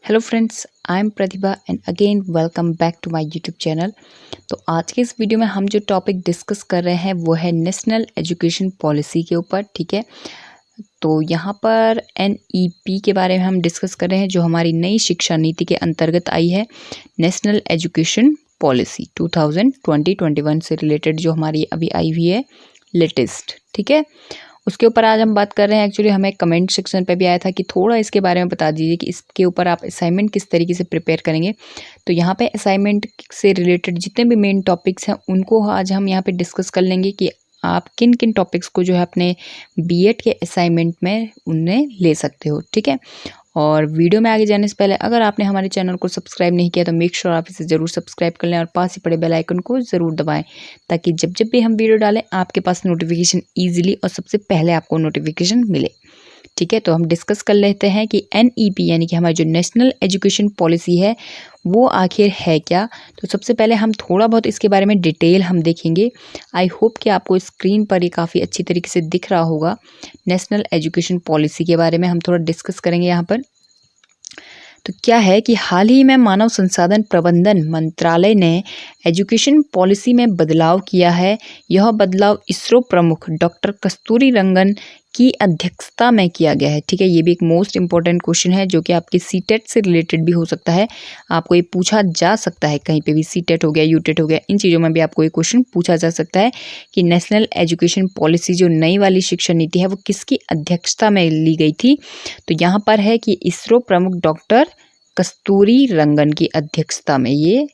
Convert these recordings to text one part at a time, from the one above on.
Hello friends, I am Pratibha and again welcome back to my YouTube channel. तो आज के इस वीडियो में हम जो टॉपिक डिस्कस कर रहे हैं वो है नेशनल एजुकेशन पॉलिसी के ऊपर। ठीक है, तो यहाँ पर NEP के बारे में हम डिस्कस कर रहे हैं जो हमारी नई शिक्षा नीति के अंतर्गत आई है। नेशनल एजुकेशन पॉलिसी 2020-21 से रिलेटेड जो हमारी अभी आई हुई है लेटेस्ट। ठीक है, उसके ऊपर आज हम बात कर रहे हैं। एक्चुअली हमें कमेंट सेक्शन पे भी आया था कि थोड़ा इसके बारे में बता दीजिए कि इसके ऊपर आप असाइनमेंट किस तरीके से प्रिपेयर करेंगे। तो यहाँ पे असाइनमेंट से रिलेटेड जितने भी मेन टॉपिक्स हैं उनको आज हम यहाँ पे डिस्कस कर लेंगे कि आप किन किन टॉपिक्स को जो है अपने BEd के असाइनमेंट में उन्हें ले सकते हो। ठीक है, और वीडियो में आगे जाने से पहले अगर आपने हमारे चैनल को सब्सक्राइब नहीं किया तो मेक श्योर आप इसे ज़रूर सब्सक्राइब कर लें और पास ही पड़े बेल आइकन को ज़रूर दबाएं ताकि जब जब भी हम वीडियो डालें आपके पास नोटिफिकेशन ईजिली और सबसे पहले आपको नोटिफिकेशन मिले। ठीक है, तो हम डिस्कस कर लेते हैं कि NEP यानी कि हमारी जो नेशनल एजुकेशन पॉलिसी है वो आखिर है क्या। तो सबसे पहले हम थोड़ा बहुत इसके बारे में डिटेल हम देखेंगे। आई होप कि आपको स्क्रीन पर ये काफ़ी अच्छी तरीके से दिख रहा होगा। नेशनल एजुकेशन पॉलिसी के बारे में हम थोड़ा डिस्कस करेंगे यहाँ पर। तो क्या है कि हाल ही में मानव संसाधन प्रबंधन मंत्रालय ने एजुकेशन पॉलिसी में बदलाव किया है। यह बदलाव इसरो प्रमुख डॉक्टर कस्तूरी रंगन की अध्यक्षता में किया गया है। ठीक है, ये भी एक मोस्ट इंपॉर्टेंट क्वेश्चन है जो कि आपके CTET से रिलेटेड भी हो सकता है। आपको ये पूछा जा सकता है, कहीं पे भी CTET हो गया, UTET हो गया, इन चीज़ों में भी आपको ये क्वेश्चन पूछा जा सकता है कि नेशनल एजुकेशन पॉलिसी जो नई वाली शिक्षा नीति है वो किसकी अध्यक्षता में ली गई थी। तो यहाँ पर है कि इसरो प्रमुख डॉक्टर कस्तूरी रंगन की अध्यक्षता में ये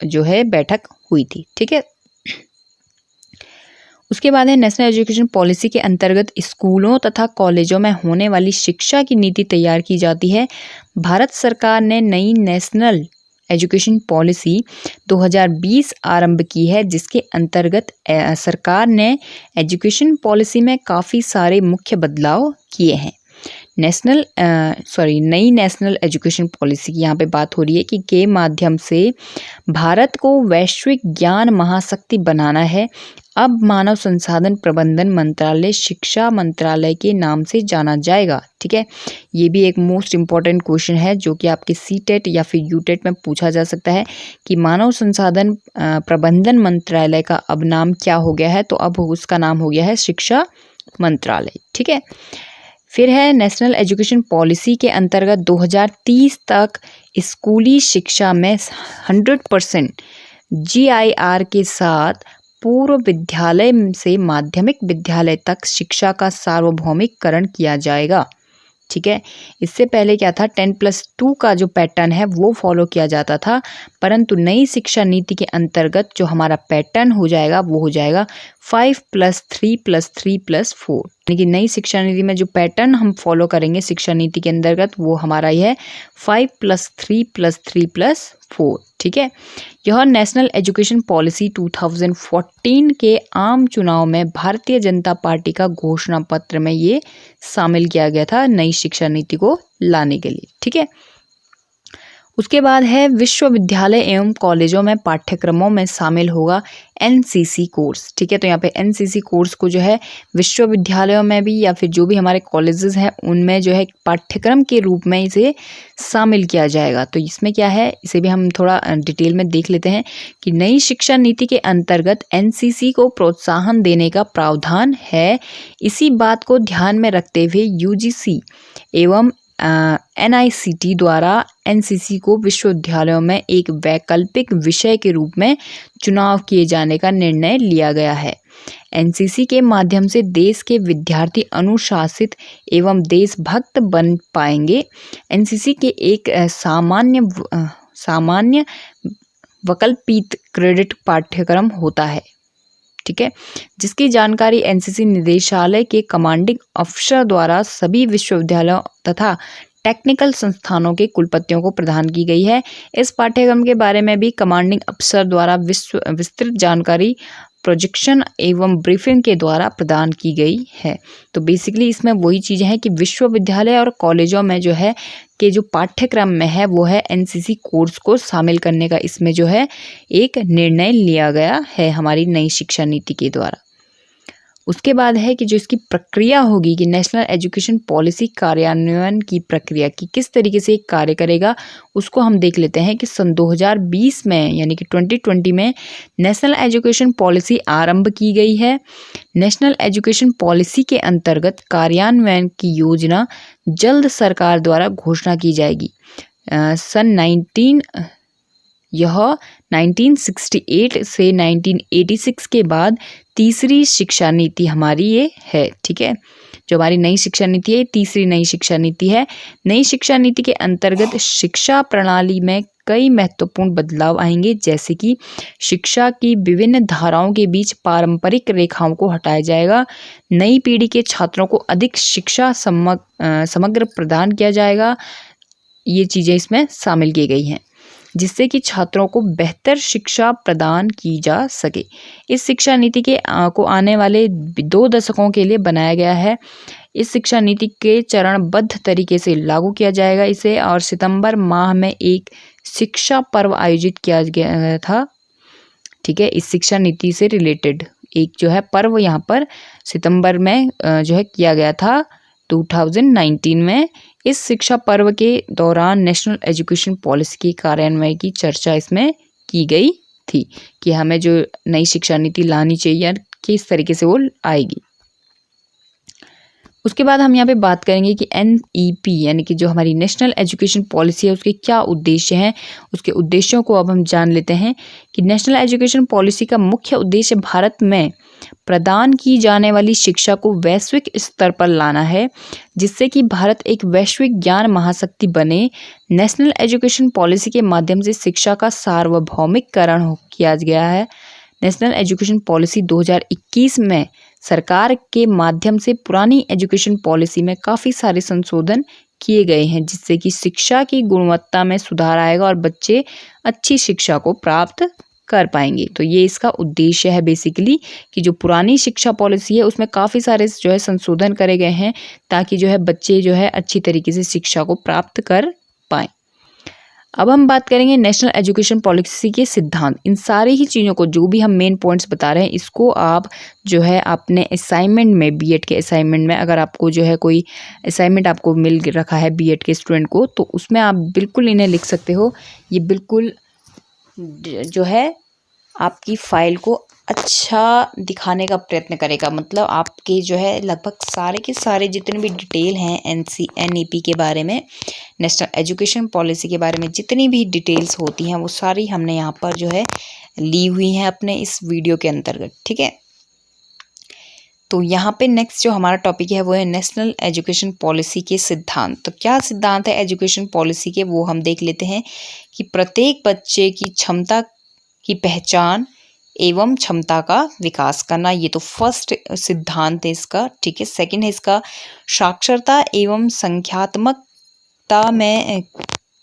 जो है बैठक हुई थी। ठीक है, उसके बाद है नेशनल एजुकेशन पॉलिसी के अंतर्गत स्कूलों तथा कॉलेजों में होने वाली शिक्षा की नीति तैयार की जाती है। भारत सरकार ने नई नेशनल एजुकेशन पॉलिसी 2020 आरंभ की है जिसके अंतर्गत सरकार ने एजुकेशन पॉलिसी में काफ़ी सारे मुख्य बदलाव किए हैं। नई नेशनल एजुकेशन पॉलिसी की यहाँ पे बात हो रही है कि के माध्यम से भारत को वैश्विक ज्ञान महाशक्ति बनाना है। अब मानव संसाधन प्रबंधन मंत्रालय शिक्षा मंत्रालय के नाम से जाना जाएगा। ठीक है, ये भी एक मोस्ट इम्पॉर्टेंट क्वेश्चन है जो कि आपके CTET या फिर UTET में पूछा जा सकता है कि मानव संसाधन प्रबंधन मंत्रालय का अब नाम क्या हो गया है। तो अब उसका नाम हो गया है शिक्षा मंत्रालय। ठीक है, फिर है नेशनल एजुकेशन पॉलिसी के अंतर्गत 2030 तक स्कूली शिक्षा में 100% GIR के साथ पूर्व विद्यालय से माध्यमिक विद्यालय तक शिक्षा का सार्वभौमिककरण किया जाएगा। ठीक है, इससे पहले क्या था, 10+2 का जो पैटर्न है वो फॉलो किया जाता था, परंतु नई शिक्षा नीति के अंतर्गत जो हमारा पैटर्न हो जाएगा वो हो जाएगा 5+3+3+4। यानी कि नई शिक्षा नीति में जो पैटर्न हम फॉलो करेंगे शिक्षा नीति के अंतर्गत वो हमारा ये है 5+3+3+4। ठीक है, यह नेशनल एजुकेशन पॉलिसी 2014 के आम चुनाव में भारतीय जनता पार्टी का घोषणा पत्र में ये शामिल किया गया था नई शिक्षा नीति को लाने के लिए। ठीक है, उसके बाद है विश्वविद्यालय एवं कॉलेजों में पाठ्यक्रमों में शामिल होगा NCC कोर्स। ठीक है, तो यहाँ पे NCC कोर्स को जो है विश्वविद्यालयों में भी या फिर जो भी हमारे कॉलेजेस हैं उनमें जो है पाठ्यक्रम के रूप में इसे शामिल किया जाएगा। तो इसमें क्या है, इसे भी हम थोड़ा डिटेल में देख लेते हैं कि नई शिक्षा नीति के अंतर्गत NCC को प्रोत्साहन देने का प्रावधान है। इसी बात को ध्यान में रखते हुए UGC एवं NICT द्वारा NCC को विश्वविद्यालयों में एक वैकल्पिक विषय के रूप में चुनाव किए जाने का निर्णय लिया गया है। NCC के माध्यम से देश के विद्यार्थी अनुशासित एवं देशभक्त बन पाएंगे। NCC के एक सामान्य वैकल्पिक क्रेडिट पाठ्यक्रम होता है। ठीक है, जिसकी जानकारी NCC निदेशालय के कमांडिंग अफसर द्वारा सभी विश्वविद्यालयों तथा टेक्निकल संस्थानों के कुलपतियों को प्रदान की गई है। इस पाठ्यक्रम के बारे में भी कमांडिंग अफसर द्वारा विस्तृत जानकारी प्रोजेक्शन एवं ब्रीफिंग के द्वारा प्रदान की गई है। तो बेसिकली इसमें वही चीज़ें हैं कि विश्वविद्यालय और कॉलेजों में जो है कि जो पाठ्यक्रम में है वो है NCC कोर्स को शामिल करने का इसमें जो है एक निर्णय लिया गया है हमारी नई शिक्षा नीति के द्वारा। उसके बाद है कि जो इसकी प्रक्रिया होगी कि नेशनल एजुकेशन पॉलिसी कार्यान्वयन की प्रक्रिया की किस तरीके से कार्य करेगा, उसको हम देख लेते हैं कि सन 2020 में यानी कि 2020 में नेशनल एजुकेशन पॉलिसी आरंभ की गई है। नेशनल एजुकेशन पॉलिसी के अंतर्गत कार्यान्वयन की योजना जल्द सरकार द्वारा घोषणा की जाएगी। यह 1968 से 1986 के बाद तीसरी शिक्षा नीति हमारी ये है। ठीक है, जो हमारी नई शिक्षा नीति है, तीसरी नई शिक्षा नीति है। नई शिक्षा नीति के अंतर्गत शिक्षा प्रणाली में कई महत्वपूर्ण बदलाव आएंगे, जैसे कि शिक्षा की विभिन्न धाराओं के बीच पारंपरिक रेखाओं को हटाया जाएगा। नई पीढ़ी के छात्रों को अधिक शिक्षा समग्र प्रदान किया जाएगा। ये चीज़ें इसमें शामिल की गई हैं, जिससे कि छात्रों को बेहतर शिक्षा प्रदान की जा सके। इस शिक्षा नीति को आने वाले 2 दशकों के लिए बनाया गया है। इस शिक्षा नीति के चरणबद्ध तरीके से लागू किया जाएगा इसे, और सितंबर माह में एक शिक्षा पर्व आयोजित किया गया था। ठीक है, इस शिक्षा नीति से रिलेटेड एक जो है पर्व यहाँ पर सितंबर में जो है किया गया था 2019 में। इस शिक्षा पर्व के दौरान नेशनल एजुकेशन पॉलिसी की कार्यान्वयन की चर्चा इसमें की गई थी कि हमें जो नई शिक्षा नीति लानी चाहिए किस तरीके से वो आएगी। उसके बाद हम यहाँ पे बात करेंगे कि NEP यानी कि जो हमारी नेशनल एजुकेशन पॉलिसी है उसके क्या उद्देश्य हैं। उसके उद्देश्यों को अब हम जान लेते हैं कि नेशनल एजुकेशन पॉलिसी का मुख्य उद्देश्य भारत में प्रदान की जाने वाली शिक्षा को वैश्विक स्तर पर लाना है, जिससे कि भारत एक वैश्विक ज्ञान महाशक्ति बने। नेशनल एजुकेशन पॉलिसी के माध्यम से शिक्षा का सार्वभौमिकरण किया गया है। नेशनल एजुकेशन पॉलिसी 2021 में सरकार के माध्यम से पुरानी एजुकेशन पॉलिसी में काफ़ी सारे संशोधन किए गए हैं, जिससे कि शिक्षा की गुणवत्ता में सुधार आएगा और बच्चे अच्छी शिक्षा को प्राप्त कर पाएंगे। तो ये इसका उद्देश्य है बेसिकली कि जो पुरानी शिक्षा पॉलिसी है उसमें काफ़ी सारे जो है संशोधन करे गए हैं, ताकि जो है बच्चे जो है अच्छी तरीके से शिक्षा को प्राप्त कर पाएँ। अब हम बात करेंगे नेशनल एजुकेशन पॉलिसी के सिद्धांत। इन सारी ही चीज़ों को जो भी हम मेन पॉइंट्स बता रहे हैं इसको आप जो है अपने असाइनमेंट में, बीएड के असाइनमेंट में, अगर आपको जो है कोई असाइनमेंट आपको मिल रखा है बीएड के स्टूडेंट को, तो उसमें आप बिल्कुल इन्हें लिख सकते हो। ये बिल्कुल जो है आपकी फाइल को अच्छा दिखाने का प्रयत्न करेगा। मतलब आपके जो है लगभग सारे के सारे जितने भी डिटेल हैं NEP के बारे में, नेशनल एजुकेशन पॉलिसी के बारे में जितनी भी डिटेल्स होती हैं वो सारी हमने यहाँ पर जो है ली हुई हैं अपने इस वीडियो के अंतर्गत। ठीक है, तो यहाँ पे नेक्स्ट जो हमारा टॉपिक है वो है नेशनल एजुकेशन पॉलिसी के सिद्धांत। तो क्या सिद्धांत है एजुकेशन पॉलिसी के, वो हम देख लेते हैं कि प्रत्येक बच्चे की क्षमता की पहचान एवं क्षमता का विकास करना, ये तो फर्स्ट सिद्धांत है इसका। ठीक है, सेकंड है इसका साक्षरता एवं संख्यात्मकता में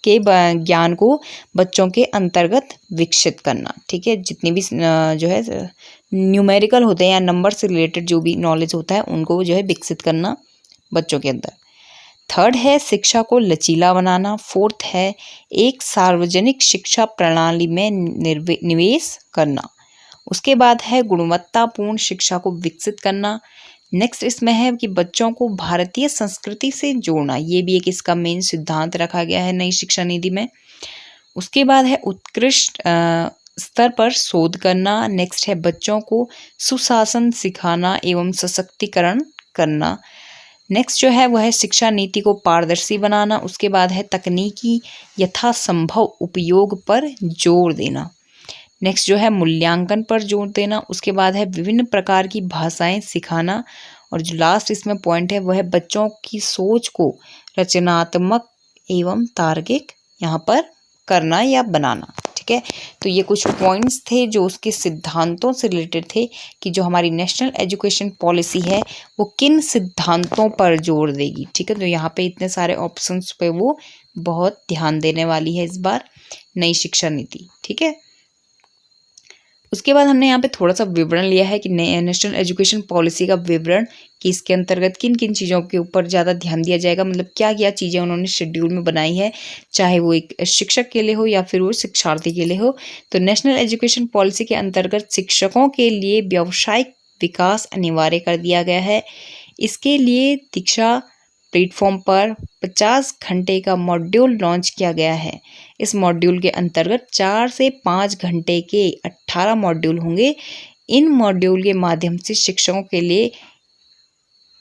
के ज्ञान को बच्चों के अंतर्गत विकसित करना। ठीक है, जितने भी जो है न्यूमेरिकल होते हैं या नंबर से रिलेटेड जो भी नॉलेज होता है उनको जो है विकसित करना बच्चों के अंदर। थर्ड है शिक्षा को लचीला बनाना। फोर्थ है एक सार्वजनिक शिक्षा प्रणाली में निवेश करना। उसके बाद है गुणवत्तापूर्ण शिक्षा को विकसित करना। नेक्स्ट इसमें है कि बच्चों को भारतीय संस्कृति से जोड़ना, ये भी एक इसका मेन सिद्धांत रखा गया है नई शिक्षा नीति में। उसके बाद है उत्कृष्ट स्तर पर शोध करना। नेक्स्ट है बच्चों को सुशासन सिखाना एवं सशक्तिकरण करना। नेक्स्ट जो है वह है शिक्षा नीति को पारदर्शी बनाना। उसके बाद है तकनीकी यथासंभव उपयोग पर जोर देना। नेक्स्ट जो है मूल्यांकन पर जोर देना। उसके बाद है विभिन्न प्रकार की भाषाएं सिखाना। और जो लास्ट इसमें पॉइंट है वह है बच्चों की सोच को रचनात्मक एवं तार्किक यहाँ पर करना या बनाना। ठीक है, तो ये कुछ पॉइंट्स थे जो उसके सिद्धांतों से रिलेटेड थे कि जो हमारी नेशनल एजुकेशन पॉलिसी है वो किन सिद्धांतों पर जोर देगी। ठीक है, तो यहाँ पे इतने सारे ऑप्शंस पे वो बहुत ध्यान देने वाली है इस बार नई शिक्षा नीति। ठीक है, उसके बाद हमने यहाँ पे थोड़ा सा विवरण लिया है कि नेशनल एजुकेशन पॉलिसी का विवरण कि इसके अंतर्गत किन किन चीज़ों के ऊपर ज़्यादा ध्यान दिया जाएगा, मतलब क्या क्या चीज़ें उन्होंने शेड्यूल में बनाई है, चाहे वो एक शिक्षक के लिए हो या फिर वो शिक्षार्थी के लिए हो। तो नेशनल एजुकेशन पॉलिसी के अंतर्गत शिक्षकों के लिए व्यावसायिक विकास अनिवार्य कर दिया गया है। इसके लिए दीक्षा प्लेटफॉर्म पर 50 घंटे का मॉड्यूल लॉन्च किया गया है। इस मॉड्यूल के अंतर्गत 4 से 5 घंटे के 18 मॉड्यूल होंगे। इन मॉड्यूल के माध्यम से शिक्षकों के लिए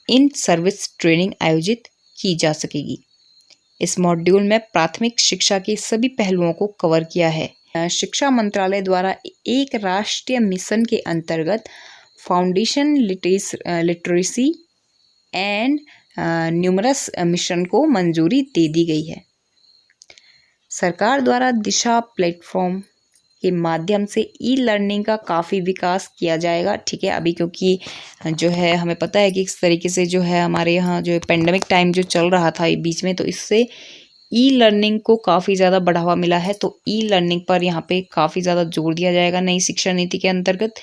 इन सर्विस ट्रेनिंग आयोजित की जा सकेगी। इस मॉड्यूल में प्राथमिक शिक्षा के सभी पहलुओं को कवर किया है। शिक्षा मंत्रालय द्वारा एक राष्ट्रीय मिशन के अंतर्गत foundation literacy and numerous mission को मंजूरी दे दी गई है। सरकार द्वारा दिशा प्लेटफॉर्म के माध्यम से ई लर्निंग का काफ़ी विकास किया जाएगा, ठीक है। अभी क्योंकि जो है हमें पता है कि इस तरीके से जो है हमारे यहाँ जो पेंडेमिक टाइम जो चल रहा था बीच में, तो इससे ई लर्निंग को काफ़ी ज़्यादा बढ़ावा मिला है। तो ई लर्निंग पर यहाँ पे काफ़ी ज़्यादा जोर दिया जाएगा। नई शिक्षा नीति के अंतर्गत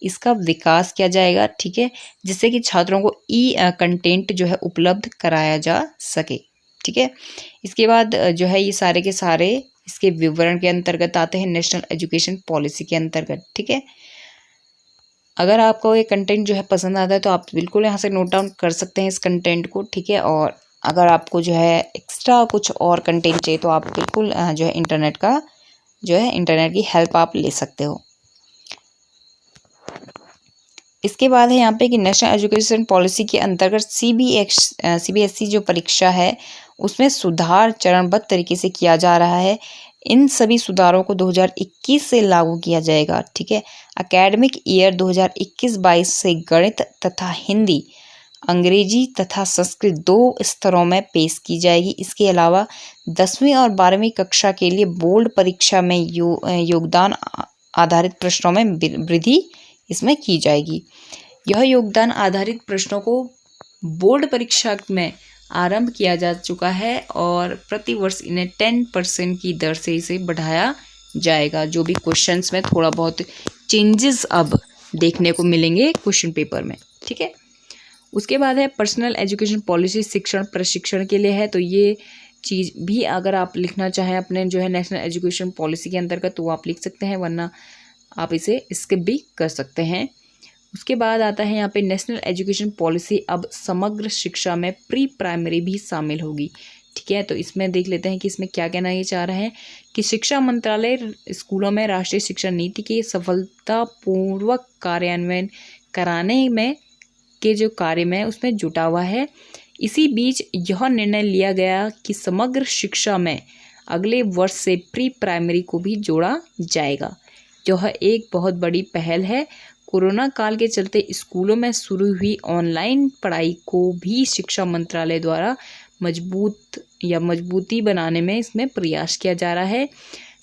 इसका विकास किया जाएगा, ठीक है, जिससे कि छात्रों को ई कंटेंट जो है उपलब्ध कराया जा सके, ठीक है। इसके बाद जो है ये सारे के सारे इसके विवरण के अंतर्गत आते हैं नेशनल एजुकेशन पॉलिसी के अंतर्गत, ठीक है। अगर आपको ये कंटेंट जो है पसंद आता है तो आप बिल्कुल यहाँ से नोट डाउन कर सकते हैं इस कंटेंट को, ठीक है। और अगर आपको जो है एक्स्ट्रा कुछ और कंटेंट चाहिए तो आप बिल्कुल जो है इंटरनेट की हेल्प आप ले सकते हो। इसके बाद है यहाँ पे कि नेशनल एजुकेशन पॉलिसी के अंतर्गत सीबीएसई जो परीक्षा है उसमें सुधार चरणबद्ध तरीके से किया जा रहा है। इन सभी सुधारों को 2021 से लागू किया जाएगा, ठीक है। एकेडमिक ईयर 2021-22 से गणित तथा हिंदी, अंग्रेजी तथा संस्कृत 2 स्तरों में पेश की जाएगी। इसके अलावा 10वीं और 12वीं कक्षा के लिए बोर्ड परीक्षा में योगदान आधारित प्रश्नों में वृद्धि इसमें की जाएगी। यह योगदान आधारित प्रश्नों को बोर्ड परीक्षा में आरंभ किया जा चुका है और प्रतिवर्ष इन्हें 10% की दर से इसे बढ़ाया जाएगा। जो भी क्वेश्चंस में थोड़ा बहुत चेंजेस अब देखने को मिलेंगे क्वेश्चन पेपर में, ठीक है। उसके बाद है पर्सनल एजुकेशन पॉलिसी, शिक्षण प्रशिक्षण के लिए है। तो ये चीज़ भी अगर आप लिखना चाहें अपने जो है नेशनल एजुकेशन पॉलिसी के अंतर्गत तो आप लिख सकते हैं, वरना आप इसे स्किप भी कर सकते हैं। उसके बाद आता है यहाँ पे नेशनल एजुकेशन पॉलिसी अब समग्र शिक्षा में प्री प्राइमरी भी शामिल होगी, ठीक है। तो इसमें देख लेते हैं कि इसमें क्या कहना ये चाह रहे हैं कि शिक्षा मंत्रालय स्कूलों में राष्ट्रीय शिक्षा नीति के सफलतापूर्वक कार्यान्वयन कराने में के जो कार्य में उसमें जुटा हुआ है। इसी बीच यह निर्णय लिया गया कि समग्र शिक्षा में अगले वर्ष से प्री प्राइमरी को भी जोड़ा जाएगा। यह एक बहुत बड़ी पहल है। कोरोना काल के चलते स्कूलों में शुरू हुई ऑनलाइन पढ़ाई को भी शिक्षा मंत्रालय द्वारा मजबूती बनाने में इसमें प्रयास किया जा रहा है।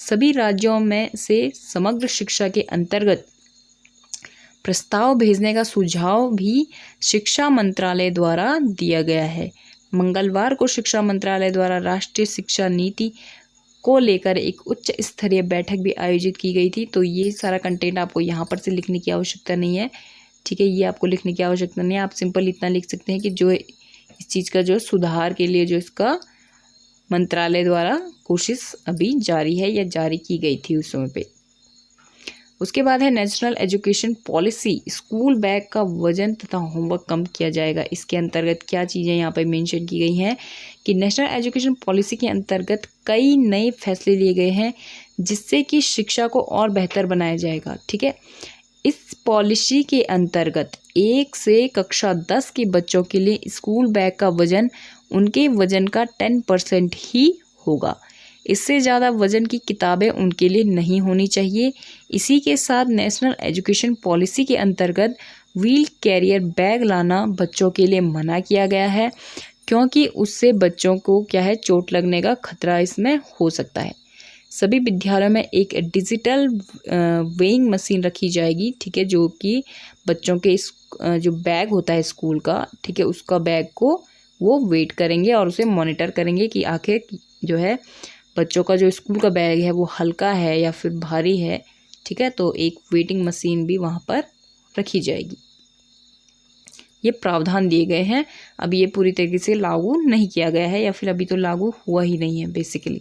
सभी राज्यों में से समग्र शिक्षा के अंतर्गत प्रस्ताव भेजने का सुझाव भी शिक्षा मंत्रालय द्वारा दिया गया है। मंगलवार को शिक्षा मंत्रालय द्वारा राष्ट्रीय शिक्षा नीति को लेकर एक उच्च स्तरीय बैठक भी आयोजित की गई थी। तो ये सारा कंटेंट आपको यहाँ पर से लिखने की आवश्यकता नहीं है, ठीक है। ये आपको लिखने की आवश्यकता नहीं है। आप सिंपल इतना लिख सकते हैं कि जो इस चीज़ का जो सुधार के लिए जो इसका मंत्रालय द्वारा कोशिश अभी जारी है या जारी की गई थी उस समय पे। उसके बाद है national education policy, school bag का वजन तथा होमवर्क कम किया जाएगा। इसके अंतर्गत क्या चीज़ें यहाँ पर मेंशन की गई हैं कि नेशनल एजुकेशन पॉलिसी के अंतर्गत कई नए फैसले लिए गए हैं जिससे कि शिक्षा को और बेहतर बनाया जाएगा, ठीक है। इस पॉलिसी के अंतर्गत 1 से कक्षा 10 के बच्चों के लिए स्कूल बैग का वजन उनके वजन का 10% ही होगा। इससे ज़्यादा वजन की किताबें उनके लिए नहीं होनी चाहिए। इसी के साथ नेशनल एजुकेशन पॉलिसी के अंतर्गत व्हील कैरियर बैग लाना बच्चों के लिए मना किया गया है, क्योंकि उससे बच्चों को क्या है चोट लगने का खतरा इसमें हो सकता है। सभी विद्यालयों में एक डिजिटल वेइंग मशीन रखी जाएगी, ठीक है, जो कि बच्चों के जो बैग होता है स्कूल का, ठीक है, उसका बैग को वो वेट करेंगे और उसे मॉनिटर करेंगे कि आखिर जो है बच्चों का जो स्कूल का बैग है वो हल्का है या फिर भारी है, ठीक है। तो एक वेटिंग मशीन भी वहाँ पर रखी जाएगी। ये प्रावधान दिए गए हैं। अभी ये पूरी तरीके से लागू नहीं किया गया है या फिर अभी तो लागू हुआ ही नहीं है बेसिकली।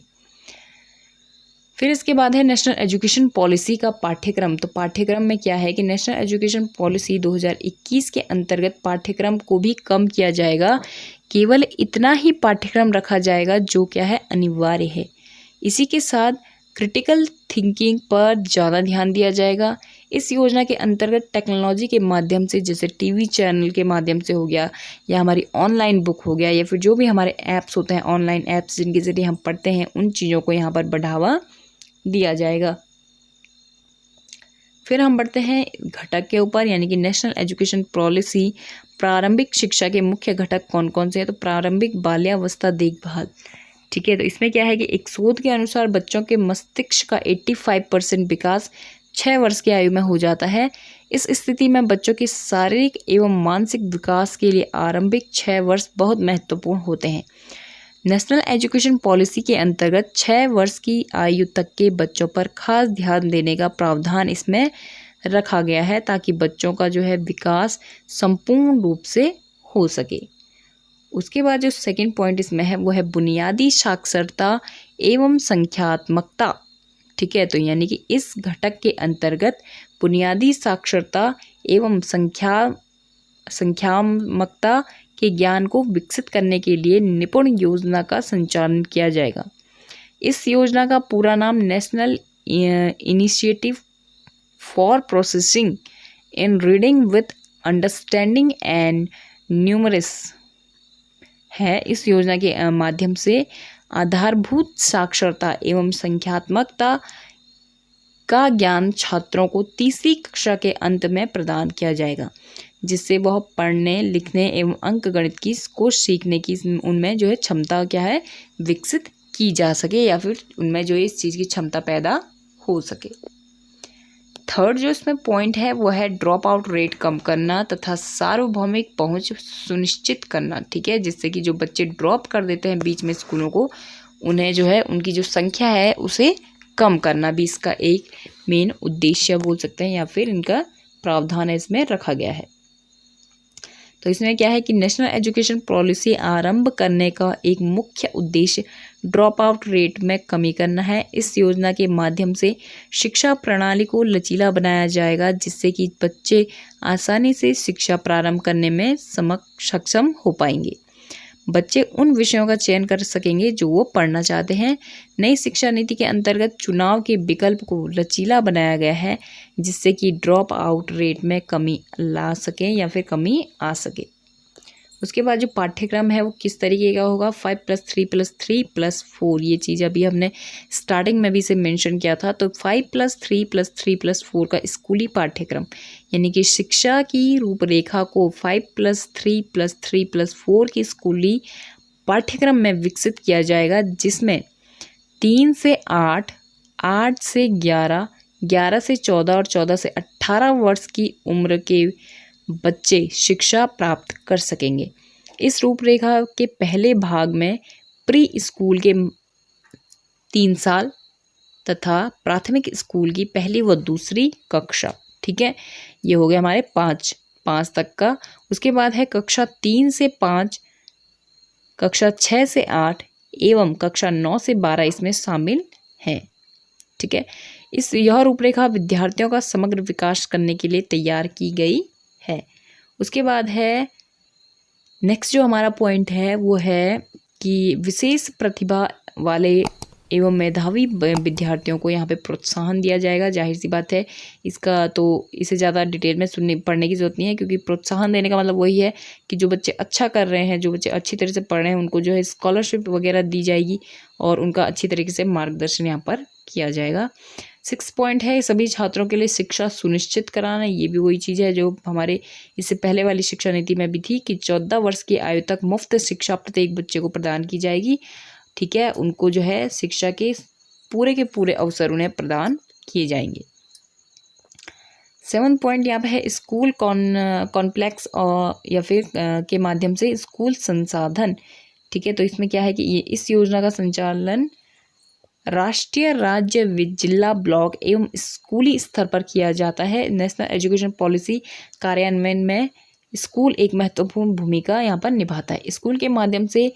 फिर इसके बाद है नेशनल एजुकेशन पॉलिसी का पाठ्यक्रम। तो पाठ्यक्रम में क्या है कि नेशनल एजुकेशन पॉलिसी 2021 के अंतर्गत पाठ्यक्रम को भी कम किया जाएगा। केवल इतना ही पाठ्यक्रम रखा जाएगा जो क्या है अनिवार्य है। इसी के साथ क्रिटिकल थिंकिंग पर ज़्यादा ध्यान दिया जाएगा। इस योजना के अंतर्गत टेक्नोलॉजी के माध्यम से, जैसे टीवी चैनल के माध्यम से हो गया, या हमारी ऑनलाइन बुक हो गया, या फिर जो भी हमारे ऐप्स होते हैं, ऑनलाइन ऐप्स जिनके ज़रिए हम पढ़ते हैं, उन चीज़ों को यहाँ पर बढ़ावा दिया जाएगा। फिर हम बढ़ते हैं घटक के ऊपर, यानी कि नेशनल एजुकेशन पॉलिसी प्रारंभिक शिक्षा के मुख्य घटक कौन कौन से हैं। तो प्रारंभिक बाल्यावस्था देखभाल, ठीक है। तो इसमें क्या है कि एक शोध के अनुसार बच्चों के मस्तिष्क का 85% विकास 6 वर्ष की आयु में हो जाता है। इस स्थिति में बच्चों के शारीरिक एवं मानसिक विकास के लिए आरंभिक 6 वर्ष बहुत महत्वपूर्ण होते हैं। नेशनल एजुकेशन पॉलिसी के अंतर्गत 6 वर्ष की आयु तक के बच्चों पर खास ध्यान देने का प्रावधान इसमें रखा गया है, ताकि बच्चों का जो है विकास संपूर्ण रूप से हो सके। उसके बाद जो सेकंड पॉइंट इसमें है वो है बुनियादी साक्षरता एवं संख्यात्मकता, ठीक है। तो यानी कि इस घटक के अंतर्गत बुनियादी साक्षरता एवं संख्यात्मकता के ज्ञान को विकसित करने के लिए निपुण योजना का संचालन किया जाएगा। इस योजना का पूरा नाम national initiative for processing in reading with understanding and numerous है। इस योजना के माध्यम से आधारभूत साक्षरता एवं संख्यात्मकता का ज्ञान छात्रों को तीसरी कक्षा के अंत में प्रदान किया जाएगा, जिससे वह पढ़ने, लिखने एवं अंकगणित को सीखने की उनमें जो है क्षमता क्या है विकसित की जा सके, या फिर उनमें जो इस चीज़ की क्षमता पैदा हो सके। थर्ड जो इसमें पॉइंट है वो है ड्रॉप आउट रेट कम करना तथा सार्वभौमिक पहुंच सुनिश्चित करना, ठीक है। जिससे कि जो बच्चे ड्रॉप कर देते हैं बीच में स्कूलों को, उन्हें जो है उनकी जो संख्या है उसे कम करना भी इसका एक मेन उद्देश्य बोल सकते हैं, या फिर इनका प्रावधान है इसमें रखा गया है। तो इसमें क्या है कि नेशनल एजुकेशन पॉलिसी आरंभ करने का एक मुख्य उद्देश्य ड्रॉप आउट रेट में कमी करना है। इस योजना के माध्यम से शिक्षा प्रणाली को लचीला बनाया जाएगा, जिससे कि बच्चे आसानी से शिक्षा प्रारंभ करने में सक्षम हो पाएंगे। बच्चे उन विषयों का चयन कर सकेंगे जो वो पढ़ना चाहते हैं। नई शिक्षा नीति के अंतर्गत चुनाव के विकल्प को लचीला बनाया गया है, जिससे कि ड्रॉप आउट रेट में कमी ला सके या फिर कमी आ सके। उसके बाद जो पाठ्यक्रम है वो किस तरीके का होगा, 5+3+3+4, ये चीज़ अभी हमने स्टार्टिंग में भी इसे मेंशन किया था। तो 5+3+3+4 का स्कूली पाठ्यक्रम, यानी कि शिक्षा की रूपरेखा को 5+3+3+4 की स्कूली पाठ्यक्रम में विकसित किया जाएगा, जिसमें 3 से 8, 8 से 11, 11 से 14 और 14 से 18 वर्ष की उम्र के बच्चे शिक्षा प्राप्त कर सकेंगे। इस रूपरेखा के पहले भाग में प्री स्कूल के 3 साल तथा प्राथमिक स्कूल की पहली व दूसरी कक्षा, ठीक है। ये हो गया हमारे 5 तक का। उसके बाद है कक्षा 3 से 5, कक्षा 6 से 8 एवं कक्षा 9 से 12 इसमें शामिल हैं, ठीक है। यह रूपरेखा विद्यार्थियों का समग्र विकास करने के लिए तैयार की गई है। उसके बाद है नेक्स्ट जो हमारा पॉइंट है वो है कि विशेष प्रतिभा वाले एवं मेधावी विद्यार्थियों को यहाँ पे प्रोत्साहन दिया जाएगा। जाहिर सी बात है, इसका तो इसे ज़्यादा डिटेल में पढ़ने की ज़रूरत नहीं है, क्योंकि प्रोत्साहन देने का मतलब वही है कि जो बच्चे अच्छा कर रहे हैं, जो बच्चे अच्छी तरह से पढ़ रहे हैं, उनको जो है स्कॉलरशिप वगैरह दी जाएगी और उनका अच्छी तरीके से मार्गदर्शन यहाँ पर किया जाएगा। 6 पॉइंट है सभी छात्रों के लिए शिक्षा सुनिश्चित कराना। ये भी वही चीज़ है जो हमारे इससे पहले वाली शिक्षा नीति में भी थी कि 14 वर्ष की आयु तक मुफ्त शिक्षा प्रत्येक बच्चे को प्रदान की जाएगी, ठीक है। उनको जो है शिक्षा के पूरे अवसर उन्हें प्रदान किए जाएंगे। 7 पॉइंट यहाँ पे है स्कूल कॉम्प्लेक्स और या फिर के माध्यम से स्कूल संसाधन, ठीक है। तो इसमें क्या है कि ये इस योजना का संचालन राष्ट्रीय, राज्य, जिला, ब्लॉक एवं स्कूली स्तर पर किया जाता है। नेशनल एजुकेशन पॉलिसी कार्यान्वयन में स्कूल एक महत्वपूर्ण भूमिका यहाँ पर निभाता है। स्कूल के माध्यम से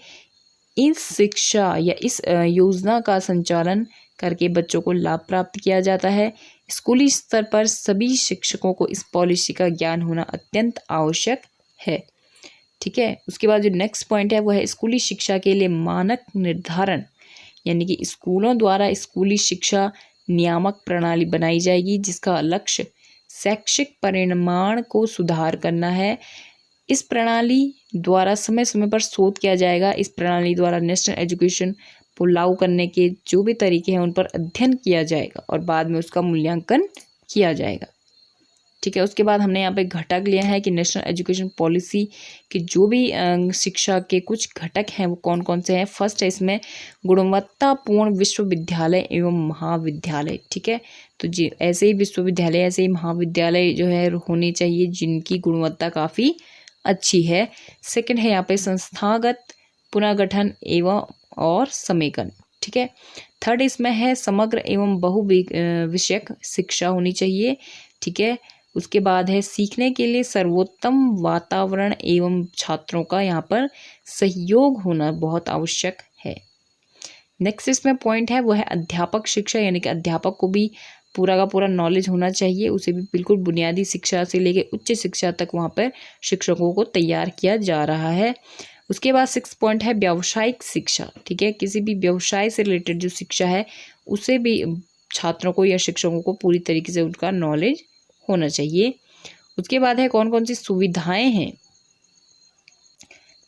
इस शिक्षा या इस योजना का संचालन करके बच्चों को लाभ प्राप्त किया जाता है। स्कूली स्तर पर सभी शिक्षकों को इस पॉलिसी का ज्ञान होना अत्यंत आवश्यक है। ठीक है, उसके बाद जो नेक्स्ट पॉइंट है वो है स्कूली शिक्षा के लिए मानक निर्धारण, यानी कि स्कूलों द्वारा स्कूली शिक्षा नियामक प्रणाली बनाई जाएगी जिसका लक्ष्य शैक्षिक परिणाम को सुधार करना है। इस प्रणाली द्वारा समय समय पर शोध किया जाएगा। इस प्रणाली द्वारा नेशनल एजुकेशन को लागू करने के जो भी तरीके हैं उन पर अध्ययन किया जाएगा और बाद में उसका मूल्यांकन किया जाएगा। ठीक है, उसके बाद हमने यहाँ पे घटक लिया है कि नेशनल एजुकेशन पॉलिसी के जो भी शिक्षा के कुछ घटक हैं वो कौन कौन से हैं। फर्स्ट है इसमें गुणवत्तापूर्ण विश्वविद्यालय एवं महाविद्यालय। ठीक है, तो जी ऐसे ही विश्वविद्यालय ऐसे ही महाविद्यालय जो है होने चाहिए जिनकी गुणवत्ता काफ़ी अच्छी है। सेकंड है यहाँ पे संस्थागत पुनर्गठन एवं और समेकन। ठीक है, थर्ड इसमें है समग्र एवं बहु विषयक शिक्षा होनी चाहिए। ठीक है, उसके बाद है सीखने के लिए सर्वोत्तम वातावरण एवं छात्रों का यहाँ पर सहयोग होना बहुत आवश्यक है। नेक्स्ट इसमें पॉइंट है वो है अध्यापक शिक्षा, यानी कि अध्यापक को भी पूरा का पूरा नॉलेज होना चाहिए। उसे भी बिल्कुल बुनियादी शिक्षा से लेकर उच्च शिक्षा तक वहाँ पर शिक्षकों को तैयार किया जा रहा है। उसके बाद 6 पॉइंट है व्यावसायिक शिक्षा। ठीक है, किसी भी व्यवसाय से रिलेटेड जो शिक्षा है उसे भी छात्रों को या शिक्षकों को पूरी तरीके से उनका नॉलेज होना चाहिए। उसके बाद है कौन कौन सी सुविधाएं हैं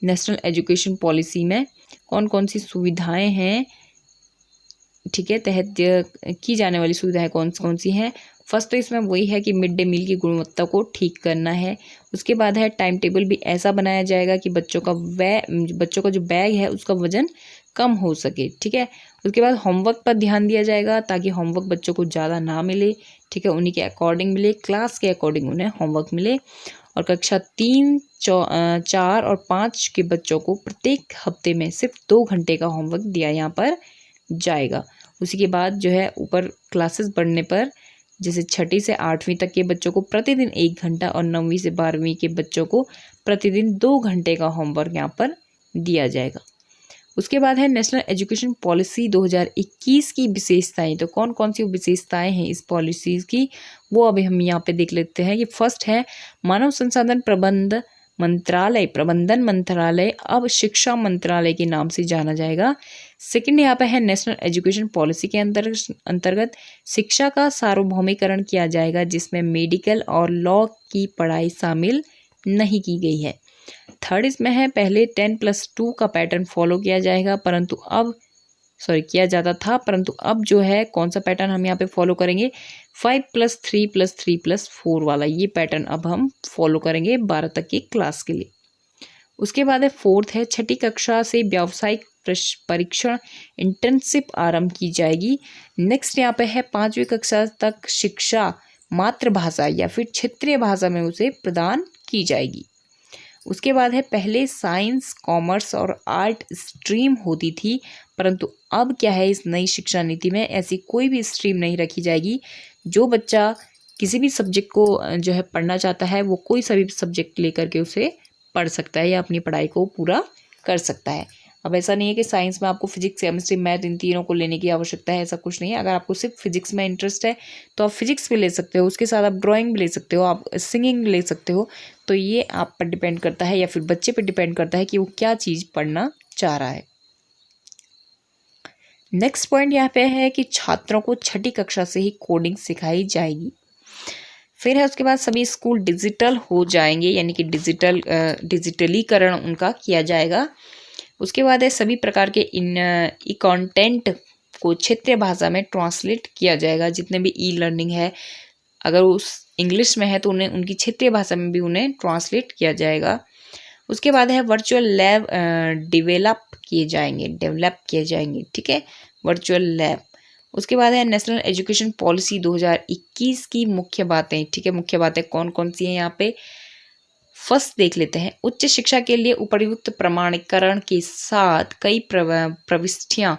नेशनल एजुकेशन पॉलिसी में, कौन कौन सी सुविधाएं हैं। ठीक है, तहत की जाने वाली सुविधाएं कौन कौन सी हैं। फर्स्ट तो इसमें वही है कि मिड डे मील की गुणवत्ता को ठीक करना है। उसके बाद है टाइम टेबल भी ऐसा बनाया जाएगा कि बच्चों का जो बैग है उसका वजन कम हो सके। ठीक है, उसके बाद होमवर्क पर ध्यान दिया जाएगा ताकि होमवर्क बच्चों को ज़्यादा ना मिले। ठीक है, उन्हीं के अकॉर्डिंग मिले, क्लास के अकॉर्डिंग उन्हें होमवर्क मिले। और कक्षा 3, 4 और 5 के बच्चों को प्रत्येक हफ्ते में सिर्फ 2 घंटे का होमवर्क दिया यहाँ पर जाएगा। उसी के बाद जो है ऊपर क्लासेस बढ़ने पर जैसे 6वीं से 8वीं तक के बच्चों को प्रतिदिन 1 घंटा और 9वीं से 12वीं के बच्चों को प्रतिदिन 2 घंटे का होमवर्क यहाँ पर दिया जाएगा। उसके बाद है नेशनल एजुकेशन पॉलिसी 2021 की विशेषताएं। तो कौन कौन सी विशेषताएं हैं इस पॉलिसी की वो अभी हम यहाँ पे देख लेते हैं। कि फर्स्ट है मानव संसाधन प्रबंधन मंत्रालय अब शिक्षा मंत्रालय के नाम से जाना जाएगा। सेकंड यहाँ पे है नेशनल एजुकेशन पॉलिसी के अंतर्गत शिक्षा का सार्वभौमिकरण किया जाएगा जिसमें मेडिकल और लॉ की पढ़ाई शामिल नहीं की गई है। थर्ड इसमें है पहले 10+2 का पैटर्न फॉलो किया जाएगा किया जाता था, परंतु अब जो है कौन सा पैटर्न हम यहाँ पे फॉलो करेंगे 5+3+3+4 वाला, ये पैटर्न अब हम फॉलो करेंगे 12 तक की क्लास के लिए। उसके बाद है फोर्थ है 6ठी कक्षा से व्यावसायिक परीक्षण इंटर्नशिप आरंभ की जाएगी। नेक्स्ट यहाँ पे है 5वीं कक्षा तक शिक्षा मातृभाषा या फिर क्षेत्रीय भाषा में उसे प्रदान की जाएगी। उसके बाद है पहले साइंस, कॉमर्स और आर्ट स्ट्रीम होती थी, परंतु अब क्या है इस नई शिक्षा नीति में ऐसी कोई भी स्ट्रीम नहीं रखी जाएगी। जो बच्चा किसी भी सब्जेक्ट को जो है पढ़ना चाहता है वो कोई सा भी सब्जेक्ट लेकर के उसे पढ़ सकता है या अपनी पढ़ाई को पूरा कर सकता है। अब ऐसा नहीं है कि साइंस में आपको फिजिक्स, केमिस्ट्री, मैथ इन तीनों को लेने की आवश्यकता है, ऐसा कुछ नहीं है। अगर आपको सिर्फ फिजिक्स में इंटरेस्ट है तो आप फिजिक्स भी ले सकते हो, उसके साथ आप ड्राइंग भी ले सकते हो, आप सिंगिंग ले सकते हो। तो ये आप पर डिपेंड करता है या फिर बच्चे पर डिपेंड करता है कि वो क्या चीज़ पढ़ना चाह रहा है। नेक्स्ट पॉइंट यहाँ पे है कि छात्रों को 6ठी कक्षा से ही कोडिंग सिखाई जाएगी। फिर है उसके बाद सभी स्कूल डिजिटल हो जाएंगे, यानी कि डिजिटलीकरण उनका किया जाएगा। उसके बाद है सभी प्रकार के ई कंटेंट को क्षेत्रीय भाषा में ट्रांसलेट किया जाएगा। जितने भी ई लर्निंग है अगर उस इंग्लिश में है तो उन्हें उनकी क्षेत्रीय भाषा में भी उन्हें ट्रांसलेट किया जाएगा। उसके बाद है वर्चुअल लैब डेवलप किए जाएंगे। ठीक है, वर्चुअल लैब। उसके बाद है नेशनल एजुकेशन पॉलिसी 2021 की मुख्य बातें। ठीक है, मुख्य बातें कौन कौन सी हैं यहाँ पे फर्स्ट देख लेते हैं। उच्च शिक्षा के लिए उपयुक्त प्रमाणीकरण के साथ कई प्रविष्टियां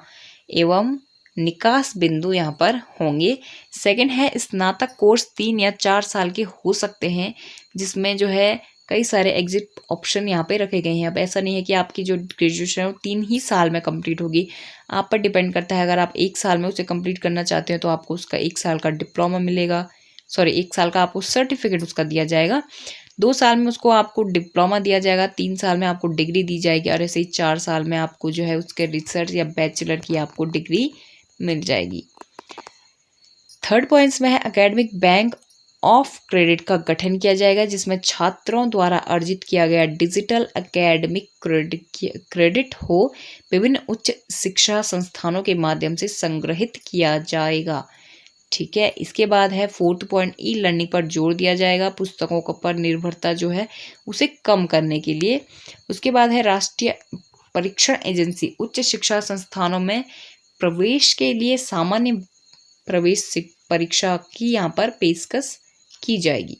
एवं निकास बिंदु यहाँ पर होंगे। सेकंड है स्नातक कोर्स 3 या 4 साल के हो सकते हैं जिसमें जो है कई सारे एग्जिट ऑप्शन यहाँ पे रखे गए हैं। अब ऐसा नहीं है कि आपकी जो ग्रेजुएशन है वो 3 ही साल में कंप्लीट होगी, आप पर डिपेंड करता है। अगर आप 1 साल में उसे कंप्लीट करना चाहते हो तो आपको उसका 1 साल का डिप्लोमा मिलेगा, 1 साल का आपको सर्टिफिकेट उसका दिया जाएगा, 2 साल में उसको आपको डिप्लोमा दिया जाएगा, 3 साल में आपको डिग्री दी जाएगी और ऐसे ही 4 साल में आपको जो है उसके रिसर्च या बैचलर की आपको डिग्री मिल जाएगी। थर्ड पॉइंट्स में है एकेडमिक बैंक ऑफ क्रेडिट का गठन किया जाएगा, जिसमें छात्रों द्वारा अर्जित किया गया डिजिटल एकेडमिक क्रेडिट हो विभिन्न उच्च शिक्षा संस्थानों के माध्यम से संग्रहित किया जाएगा। ठीक है, इसके बाद है फोर्थ पॉइंट, ई लर्निंग पर जोर दिया जाएगा, पुस्तकों पर निर्भरता जो है उसे कम करने के लिए। उसके बाद है राष्ट्रीय परीक्षण एजेंसी उच्च शिक्षा संस्थानों में प्रवेश के लिए सामान्य प्रवेश परीक्षा की यहाँ पर पेशकश की जाएगी।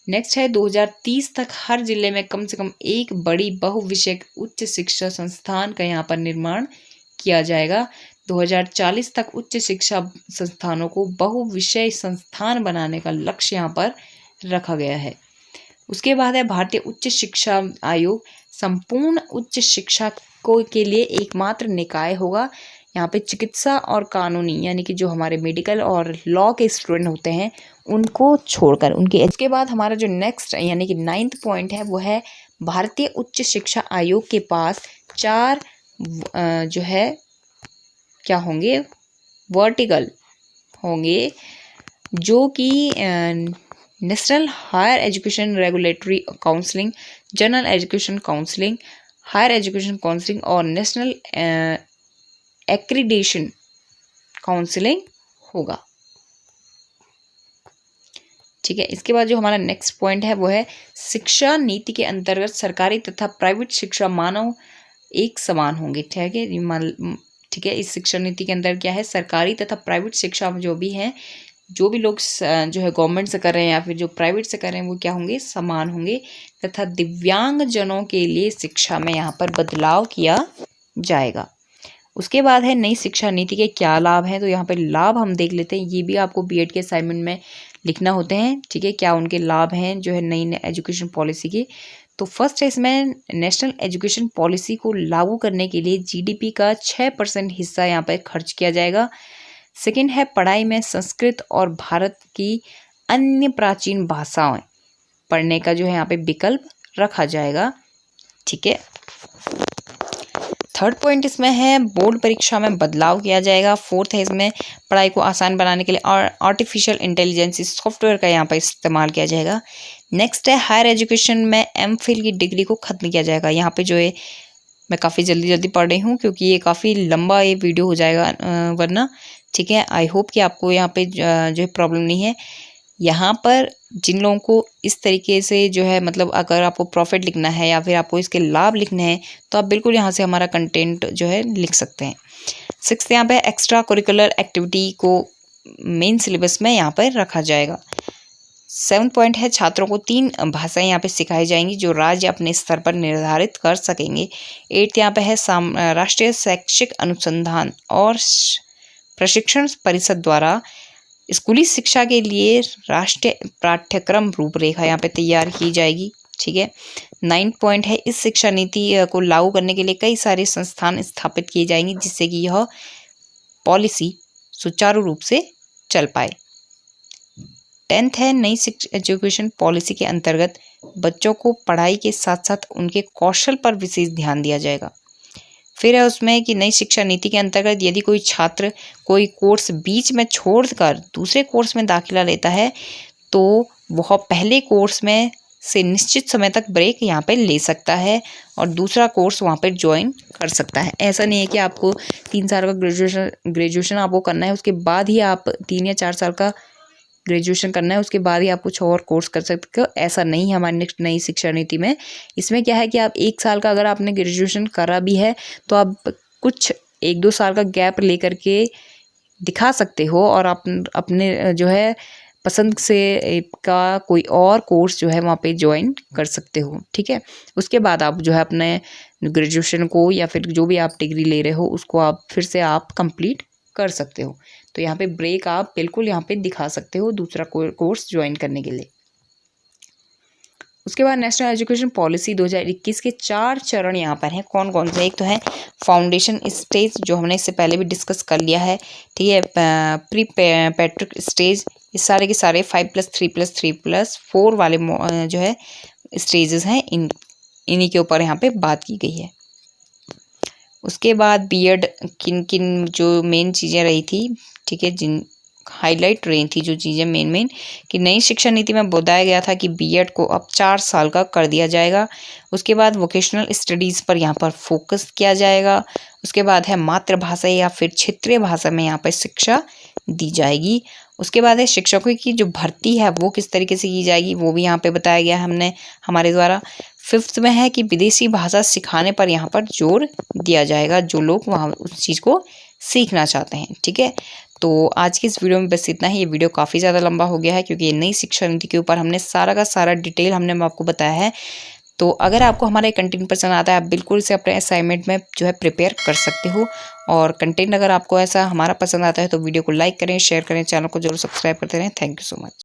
नेक्स्ट है 2030 तक हर जिले में कम से कम एक बड़ी बहुविषयक उच्च शिक्षा संस्थान का यहाँ पर निर्माण किया जाएगा। 2040 तक उच्च शिक्षा संस्थानों को बहुविषय संस्थान बनाने का लक्ष्य यहाँ पर रखा गया है। उसके बाद है भारतीय उच्च शिक्षा आयोग संपूर्ण उच्च शिक्षा के लिए एकमात्र निकाय होगा। यहाँ पे चिकित्सा और कानूनी यानी कि जो हमारे मेडिकल और लॉ के स्टूडेंट होते हैं उनको छोड़कर उनके। इसके बाद हमारा जो नेक्स्ट यानी कि 9th पॉइंट है वो है भारतीय उच्च शिक्षा आयोग के पास 4 जो है क्या होंगे, वर्टिकल होंगे, जो कि national higher education regulatory counselling, general education counselling, higher education counselling और नेशनल एक्रीडेशन काउंसलिंग होगा। ठीक है, इसके बाद जो हमारा नेक्स्ट पॉइंट है वो है शिक्षा नीति के अंतर्गत सरकारी तथा प्राइवेट शिक्षा मानव एक समान होंगे। ठीक है, इस शिक्षा नीति के अंदर क्या है, सरकारी तथा प्राइवेट शिक्षा जो भी हैं, जो भी लोग जो है गवर्नमेंट से कर रहे हैं या फिर जो प्राइवेट से कर रहे हैं वो क्या होंगे, समान होंगे। तथा दिव्यांग जनों के लिए शिक्षा में यहाँ पर बदलाव किया जाएगा। उसके बाद है नई शिक्षा नीति के क्या लाभ हैं, तो यहाँ पे लाभ हम देख लेते हैं। ये भी आपको बीएड के असाइनमेंट में लिखना होते हैं। ठीक है, क्या उनके लाभ हैं जो है नई एजुकेशन पॉलिसी के। तो फर्स्ट है इसमें नेशनल एजुकेशन पॉलिसी को लागू करने के लिए जीडीपी का 6% हिस्सा यहाँ पर खर्च किया जाएगा। सेकेंड है पढ़ाई में संस्कृत और भारत की अन्य प्राचीन भाषाएं पढ़ने का जो है यहाँ पे विकल्प रखा जाएगा। ठीक है, थर्ड पॉइंट इसमें है बोर्ड परीक्षा में बदलाव किया जाएगा। फोर्थ है इसमें पढ़ाई को आसान बनाने के लिए और आर्टिफिशियल इंटेलिजेंस सॉफ्टवेयर का यहाँ पर इस्तेमाल किया जाएगा। नेक्स्ट है हायर एजुकेशन में एमफिल की डिग्री को खत्म किया जाएगा। यहाँ पे जो है मैं काफ़ी जल्दी पढ़ रही हूँ क्योंकि ये काफ़ी लंबा ये वीडियो हो जाएगा वरना। ठीक है, आई होप कि आपको यहाँ पे जो है प्रॉब्लम नहीं है। यहाँ पर जिन लोगों को इस तरीके से जो है मतलब अगर आपको प्रॉफिट लिखना है या फिर आपको इसके लाभ लिखने हैं तो आप बिल्कुल यहाँ से हमारा कंटेंट जो है लिख सकते हैं। सिक्स्थ यहाँ पे एक्स्ट्रा करिकुलर एक्टिविटी को मेन सिलेबस में यहाँ पर रखा जाएगा। 7th पॉइंट है छात्रों को 3 भाषाएं यहाँ पे सिखाई जाएंगी जो राज्य अपने स्तर पर निर्धारित कर सकेंगे। 8th यहाँ पे है राष्ट्रीय शैक्षिक अनुसंधान और प्रशिक्षण परिषद द्वारा स्कूली शिक्षा के लिए राष्ट्रीय पाठ्यक्रम रूपरेखा यहाँ पे तैयार की जाएगी। ठीक है, 9th पॉइंट है इस शिक्षा नीति को लागू करने के लिए कई सारे संस्थान स्थापित किए जाएंगे जिससे कि यह पॉलिसी सुचारू रूप से चल पाए। 10th है नई एजुकेशन पॉलिसी के अंतर्गत बच्चों को पढ़ाई के साथ साथ उनके कौशल पर विशेष ध्यान दिया जाएगा। फिर है उसमें कि नई शिक्षा नीति के अंतर्गत यदि कोई छात्र कोई कोर्स बीच में छोड़कर दूसरे कोर्स में दाखिला लेता है तो वह पहले कोर्स में से निश्चित समय तक ब्रेक यहाँ पे ले सकता है और दूसरा कोर्स वहाँ पे ज्वाइन कर सकता है। ऐसा नहीं है कि आपको 3 साल का ग्रेजुएशन आपको करना है उसके बाद ही आप 3 या 4 साल का ग्रेजुएशन करना है उसके बाद ही आप कुछ और कोर्स कर सकते हो। ऐसा नहीं है हमारी नई शिक्षा नीति में। इसमें क्या है कि आप 1 साल का अगर आपने ग्रेजुएशन करा भी है तो आप कुछ 1-2 साल का गैप लेकर के दिखा सकते हो और आप अपने जो है पसंद से का कोई और कोर्स जो है वहाँ पे ज्वाइन कर सकते हो। ठीक है, उसके बाद आप जो है अपने ग्रेजुएशन को या फिर जो भी आप डिग्री ले रहे हो उसको आप फिर से आप कंप्लीट कर सकते हो। तो यहाँ पे ब्रेक आप बिल्कुल यहाँ पे दिखा सकते हो दूसरा कोर्स ज्वाइन करने के लिए। उसके बाद नेशनल एजुकेशन पॉलिसी 2021 के 4 चरण यहाँ पर हैं। कौन कौन से? एक तो है फाउंडेशन स्टेज, जो हमने इससे पहले भी डिस्कस कर लिया है, ठीक है। प्री पैट्रिक स्टेज, ये सारे के सारे 5+3+3+4 वाले जो है स्टेजेस हैं, इन्हीं के ऊपर यहाँ पे बात की गई है। उसके बाद बीएड किन किन जो मेन चीज़ें रही थी, ठीक है, जिन हाईलाइट रही थी जो चीज़ें मेन कि नई शिक्षा नीति में बताया गया था कि बीएड को अब 4 साल का कर दिया जाएगा। उसके बाद वोकेशनल स्टडीज़ पर यहाँ पर फोकस किया जाएगा। उसके बाद है मातृभाषा या फिर क्षेत्रीय भाषा में यहाँ पर शिक्षा दी जाएगी। उसके बाद है शिक्षकों की जो भर्ती है वो किस तरीके से की जाएगी, वो भी यहाँ पे बताया गया हमने हमारे द्वारा। 5th में है कि विदेशी भाषा सिखाने पर यहाँ पर जोर दिया जाएगा, जो लोग वहाँ उस चीज़ को सीखना चाहते हैं, ठीक है। तो आज की इस वीडियो में बस इतना ही। ये वीडियो काफ़ी ज़्यादा लंबा हो गया है क्योंकि ये नई शिक्षा नीति के ऊपर हमने सारा का सारा डिटेल हमने आपको बताया है। तो अगर आपको हमारा कंटेंट पसंद आता है, आप बिल्कुल इसे अपने असाइनमेंट में जो है प्रिपेयर कर सकते हो। और कंटेंट अगर आपको ऐसा हमारा पसंद आता है तो वीडियो को लाइक करें, शेयर करें, चैनल को जरूर सब्सक्राइब करते रहें। Thank you so much.